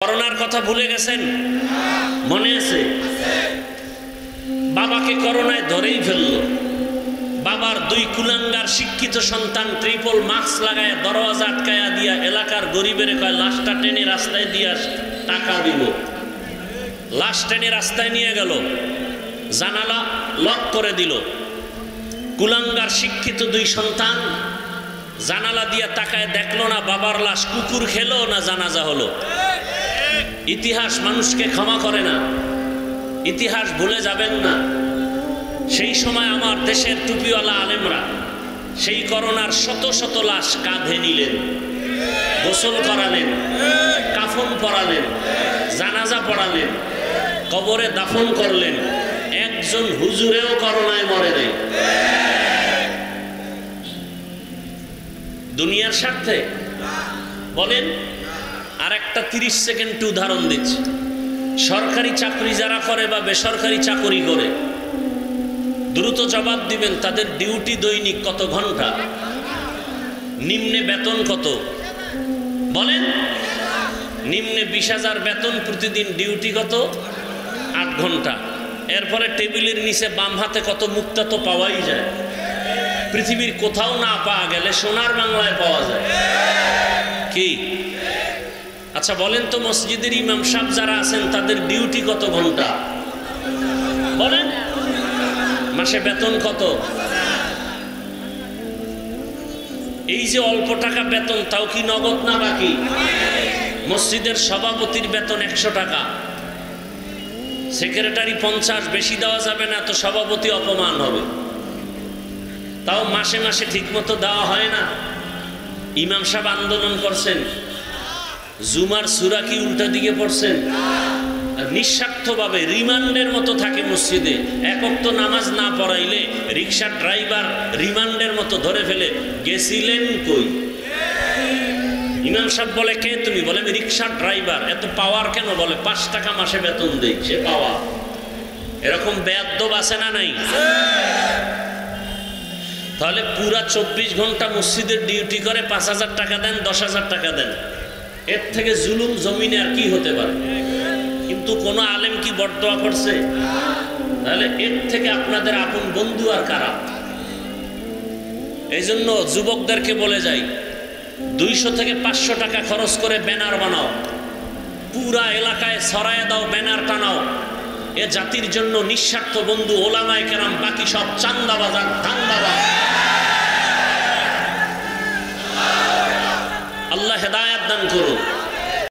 করোনার কথা ভুলে গেছেন? মনে আছে? বাবাকে করোনায় ধরেই ফেলল। বাবার দুই কুলাঙ্গার শিক্ষিত সন্তান ট্রিপল মাস্ক লাগায় দরওয়াজা আটকায়া দিয়া এলাকার গরিবের কয় লাশটা টেনে রাস্তায় দিয়া টাকা দিব। লাশ টেনে রাস্তায় নিয়ে গেল, জানালা লক করে দিল। কুলাঙ্গার শিক্ষিত দুই সন্তান জানালা দিয়া তাকায় দেখলো না বাবার লাশ কুকুর খেলো না জানাজা হলো। ইতিহাস মানুষকে ক্ষমা করে না, ইতিহাস ভুলে যাবেন না। সেই সময় আমার দেশের টুপিওয়ালা আলেমরা সেই করোনার শত শত লাশ কাঁধে নিলেন, গোসল করালেন, কাফন পরালেন, জানাজা পড়ালেন, কবরে দাফন করলেন। একজন হুজুরেও করোনায় মরে নাই। দুনিয়ার স্বার্থে বলেন। আর একটা 30 সেকেন্ড উদাহরণ দিচ্ছি। সরকারি চাকরি যারা করে বা বেসরকারি চাকরি করে, দ্রুত জবাব দিবেন তাদের ডিউটি দৈনিক কত ঘন্টা? নিম্নে বেতন কত বলেন? নিম্নে 20,000 বেতন, প্রতিদিন ডিউটি কত? 8 ঘন্টা। এরপরে টেবিলের নিচে বাম হাতে কত মুক্তা তো পাওয়াই যায়। পৃথিবীর কোথাও না পাওয়া গেলে সোনার বাংলায় পাওয়া যায়। কি? আচ্ছা বলেন তো, মসজিদের ইমাম সাহেব যারা আছেন তাদের ডিউটি কত ঘন্টা বলেন? মাসে বেতন কত? এই যে অল্প টাকা বেতন, তাও কি নগদ না বাকি? মসজিদের সভাপতির বেতন 100 টাকা, সেক্রেটারি 50, বেশি দেওয়া যাবে না তো সভাপতি অপমান হবে। তাও মাসে মাসে ঠিক মতো দেওয়া হয় না। ইমাম সাহেব আন্দোলন করছেন, জুমার সূরা কি উল্টা দিকে পড়ছেন? নিঃস্বার্থভাবে রিমান্ডের মতো থাকে মসজিদে। এক ওয়াক্ত নামাজ না পড়াইলে রিক্সার ড্রাইভার রিমান্ডের মতো ধরে ফেলে, গেছিলেন কই? ইমাম সাহেব বলে কে তুমি? বলে আমি রিক্সার ড্রাইভার। এত পাওয়ার কেন? বলে 5 টাকা মাসে বেতন দেই, সে পাওয়া। এরকম বেয়াদ্দব আছে না নাই? তাহলে পুরা 24 ঘন্টা মসজিদের ডিউটি করে 5,000 টাকা দেন, 10,000 টাকা দেন। এর থেকে জুলুম জমিনে আর কি হতে পারে? কিন্তু কোন আলেম কি বরদোয়া করছে? তাহলে এর থেকে আপনাদের আপন বন্ধু আর কারা? এই জন্য যুবকদেরকে বলে যাই, 200 থেকে 500 টাকা খরচ করে ব্যানার বানাও, পুরা এলাকায় ছড়ায় দাও, ব্যানার টানাও। এ জাতির জন্য নিঃস্বার্থ বন্ধু ওলামায়ে কেরাম, বাকি সব চান্দাবাজ আর ধান্দাবাজ। আল্লাহ হেদায়েত দান করুন।